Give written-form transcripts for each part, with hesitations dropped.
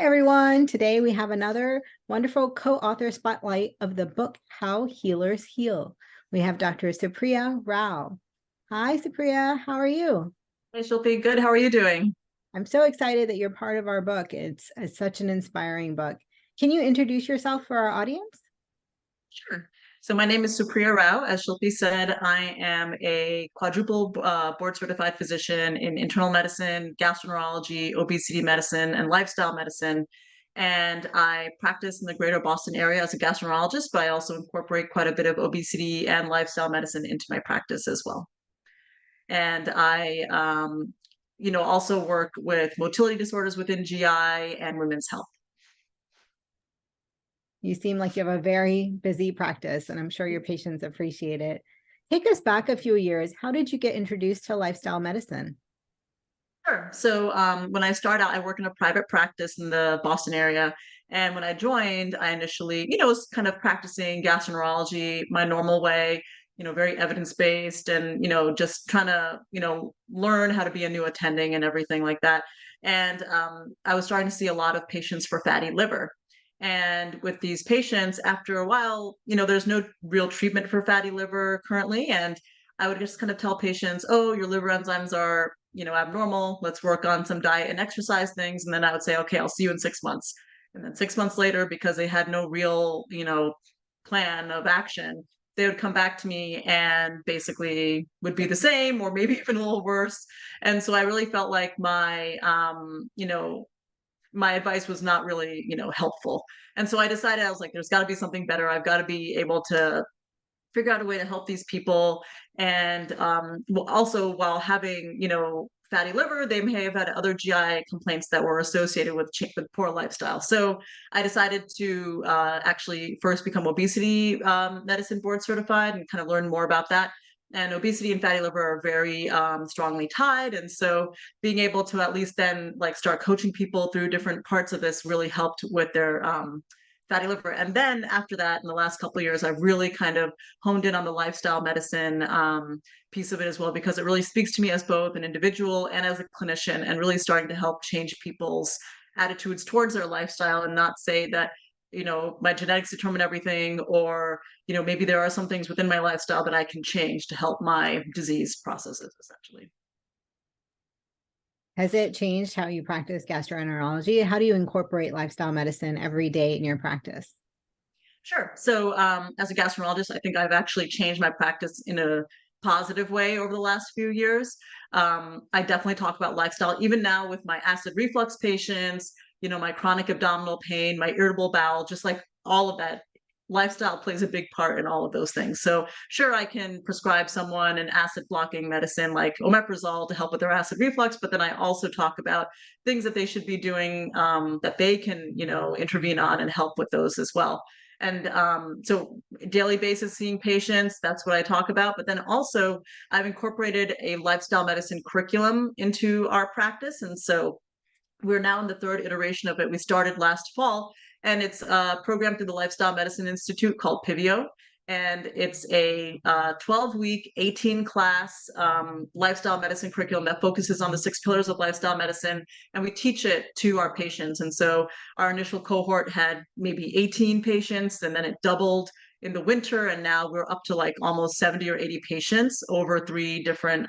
everyone. Today we have another wonderful co-author spotlight of the book, How Healers Heal. We have Dr. Supriya Rao. Hi, Supriya. How are you? Hey, Shilpi, good. How are you doing? I'm so excited that you're part of our book. It's such an inspiring book. Can you introduce yourself for our audience? Sure. So my name is Supriya Rao. As Shilpi said, I am a quadruple board certified physician in internal medicine, gastroenterology, obesity medicine, and lifestyle medicine. And I practice in the greater Boston area as a gastroenterologist, but I also incorporate quite a bit of obesity and lifestyle medicine into my practice as well. And I also work with motility disorders within GI and women's health. You seem like you have a very busy practice, and I'm sure your patients appreciate it. Take us back a few years. How did you get introduced to lifestyle medicine? Sure. So when I started out, I work in a private practice in the Boston area. And when I joined, I initially, was kind of practicing gastroenterology my normal way, very evidence-based and, just trying to, learn how to be a new attending and everything like that. And I was starting to see a lot of patients for fatty liver. And with these patients, after a while, there's no real treatment for fatty liver currently. And I would just kind of tell patients, oh, your liver enzymes are, abnormal. Let's work on some diet and exercise things. And then I would say, okay, I'll see you in 6 months. And then 6 months later, because they had no real, plan of action, they would come back to me and basically would be the same or maybe even a little worse. And so I really felt like my advice was not really, helpful. And so I decided, I was like, there's got to be something better. I've got to be able to figure out a way to help these people. And also, while having, fatty liver, they may have had other GI complaints that were associated with poor lifestyle. So I decided to actually first become obesity medicine board certified and kind of learn more about that. And obesity and fatty liver are very strongly tied. And so being able to at least then like start coaching people through different parts of this really helped with their fatty liver. And then after that, in the last couple of years, I've really kind of honed in on the lifestyle medicine piece of it as well, because it really speaks to me as both an individual and as a clinician, and really starting to help change people's attitudes towards their lifestyle and not say that, my genetics determine everything, or, maybe there are some things within my lifestyle that I can change to help my disease processes, essentially. Has it changed how you practice gastroenterology? How do you incorporate lifestyle medicine every day in your practice? Sure. So, as a gastroenterologist, I think I've actually changed my practice in a positive way over the last few years. I definitely talk about lifestyle, even now with my acid reflux patients, my chronic abdominal pain, my irritable bowel, just like all of that. Lifestyle plays a big part in all of those things. So, sure, I can prescribe someone an acid blocking medicine like omeprazole to help with their acid reflux, but then I also talk about things that they should be doing that they can, intervene on and help with those as well. And so daily basis seeing patients, that's what I talk about. But then also I've incorporated a lifestyle medicine curriculum into our practice. And so we're now in the third iteration of it. We started last fall, and it's a program through the Lifestyle Medicine Institute called Pivio. And it's a 12-week, 18-class lifestyle medicine curriculum that focuses on the 6 pillars of lifestyle medicine. And we teach it to our patients. And so our initial cohort had maybe 18 patients, and then it doubled in the winter. And now we're up to like almost 70 or 80 patients over 3 different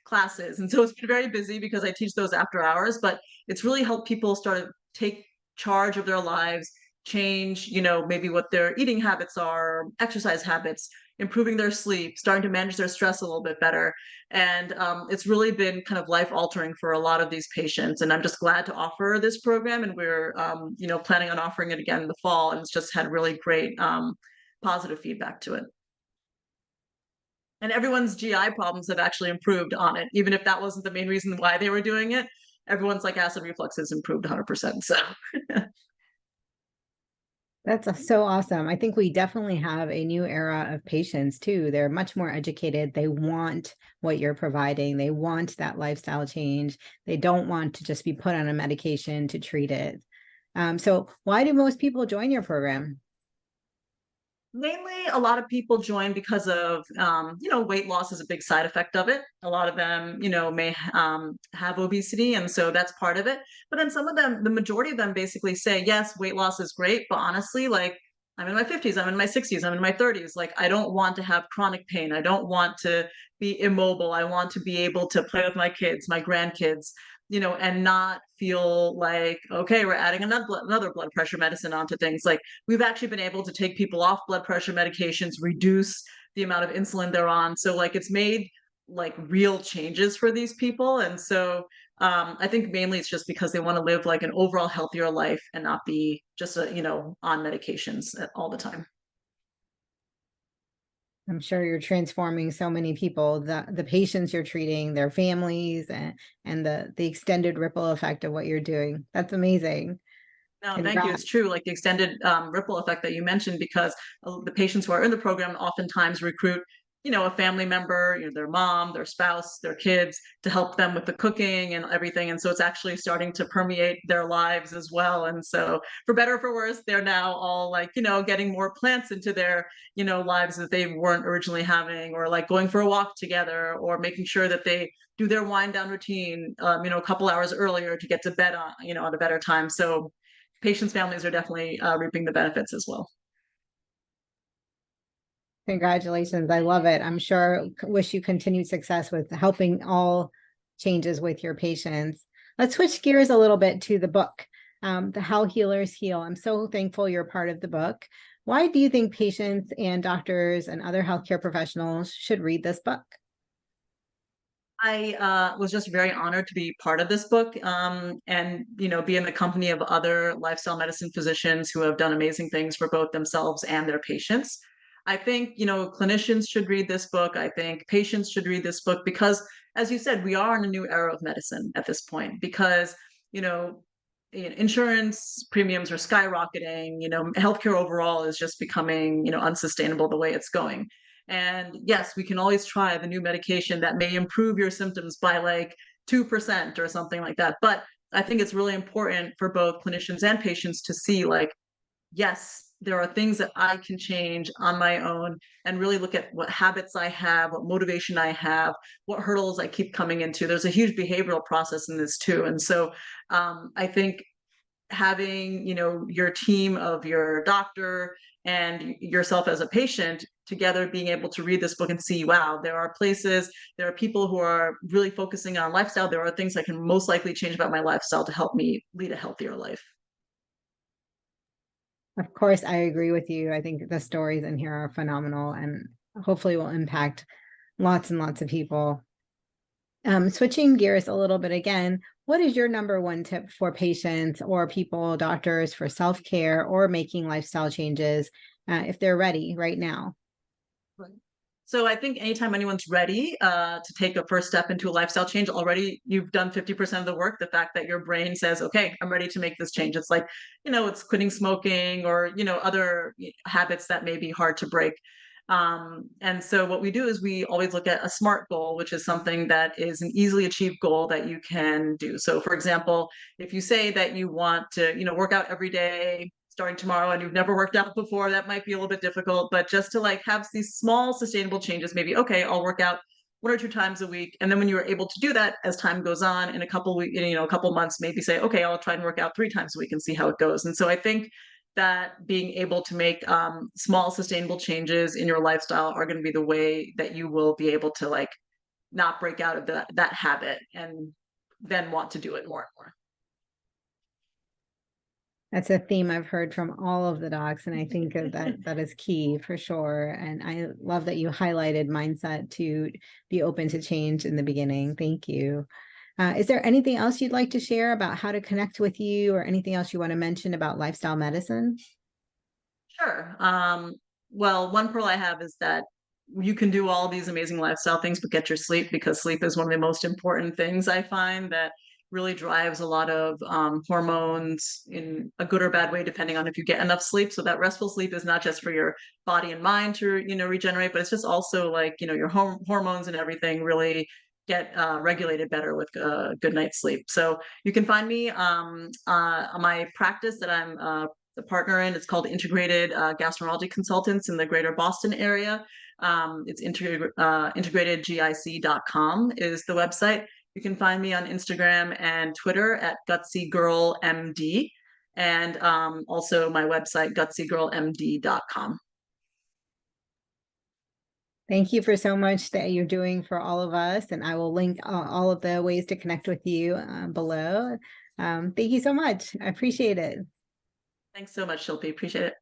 classes. And so it's been very busy because I teach those after hours, but it's really helped people start to take charge of their lives, change, maybe what their eating habits are, exercise habits, improving their sleep, starting to manage their stress a little bit better. And it's really been kind of life altering for a lot of these patients. And I'm just glad to offer this program. And we're, planning on offering it again in the fall. And it's just had really great positive feedback to it. And everyone's GI problems have actually improved on it, even if that wasn't the main reason why they were doing it. Everyone's like acid reflux has improved 100%. So That's so awesome. I think we definitely have a new era of patients too. They're much more educated. They want what you're providing. They want that lifestyle change. They don't want to just be put on a medication to treat it. So why do most people join your program? Mainly, a lot of people join because of, weight loss is a big side effect of it. A lot of them, may have obesity, and so that's part of it. But then some of them, the majority of them, basically say, yes, weight loss is great, but honestly, like I'm in my 50s, I'm in my 60s, I'm in my 30s. Like I don't want to have chronic pain. I don't want to be immobile. I want to be able to play with my kids, my grandkids, and not feel like, okay, we're adding another blood pressure medicine onto things. Like we've actually been able to take people off blood pressure medications, reduce the amount of insulin they're on. So like it's made like real changes for these people. And so I think mainly it's just because they want to live like an overall healthier life and not be just on medications all the time. I'm sure you're transforming so many people, the patients you're treating, their families, and the extended ripple effect of what you're doing. That's amazing. No, thank you. Congrats. It's true, like the extended ripple effect that you mentioned, because the patients who are in the program oftentimes recruit, a family member, their mom, their spouse, their kids to help them with the cooking and everything. And so it's actually starting to permeate their lives as well. And so for better or for worse, they're now all like, getting more plants into their, lives that they weren't originally having, or like going for a walk together, or making sure that they do their wind down routine, a couple hours earlier to get to bed on, at a better time. So patients' families are definitely reaping the benefits as well. Congratulations. I love it. I'm sure, wish you continued success with helping all changes with your patients. Let's switch gears a little bit to the book, the How Healers Heal. I'm so thankful you're part of the book. Why do you think patients and doctors and other healthcare professionals should read this book? I was just very honored to be part of this book, and be in the company of other lifestyle medicine physicians who have done amazing things for both themselves and their patients. I think clinicians should read this book. I think patients should read this book because, as you said, we are in a new era of medicine at this point. Because you know insurance premiums are skyrocketing. Healthcare overall is just becoming unsustainable the way it's going. And yes, we can always try the new medication that may improve your symptoms by like 2% or something like that. But I think it's really important for both clinicians and patients to see like, yes, there are things that I can change on my own, and really look at what habits I have, what motivation I have, what hurdles I keep coming into. There's a huge behavioral process in this too. And so I think having your team of your doctor and yourself as a patient together, being able to read this book and see, wow, there are people who are really focusing on lifestyle. There are things I can most likely change about my lifestyle to help me lead a healthier life. Of course, I agree with you. I think the stories in here are phenomenal and hopefully will impact lots and lots of people. Switching gears a little bit again, what is your number one tip for patients or people, doctors, for self-care or making lifestyle changes if they're ready right now? Right. So I think anytime anyone's ready to take a first step into a lifestyle change, already you've done 50% of the work. The fact that your brain says, okay, I'm ready to make this change. It's like, it's quitting smoking, or, other habits that may be hard to break. And so what we do is we always look at a SMART goal, which is something that is an easily achieved goal that you can do. So for example, if you say that you want to, work out every day starting tomorrow, and you've never worked out before, that might be a little bit difficult. But just to like have these small sustainable changes, maybe, okay, I'll work out 1 or 2 times a week. And then when you're able to do that, as time goes on, in a couple weeks, a couple months, maybe say, okay, I'll try and work out 3 times a week and see how it goes. And so I think that being able to make small sustainable changes in your lifestyle are going to be the way that you will be able to like not break out of that habit, and then want to do it more and more. That's a theme I've heard from all of the docs, and I think that is key for sure. And I love that you highlighted mindset to be open to change in the beginning. Thank you. Is there anything else you'd like to share about how to connect with you, or anything else you want to mention about lifestyle medicine? Sure. Well, one pearl I have is that you can do all these amazing lifestyle things, but get your sleep, because sleep is one of the most important things I find that really drives a lot of hormones in a good or bad way, depending on if you get enough sleep. So that restful sleep is not just for your body and mind to, regenerate, but it's just also like, your hormones and everything really get regulated better with a good night's sleep. So you can find me on my practice that I'm a partner in. It's called Integrated Gastroenterology Consultants in the Greater Boston area. It's integratedgic.com is the website. You can find me on Instagram and Twitter at gutsygirlmd, and also my website, gutsygirlmd.com. Thank you for so much that you're doing for all of us. And I will link all of the ways to connect with you below. Thank you so much. I appreciate it. Thanks so much, Shilpi. Appreciate it.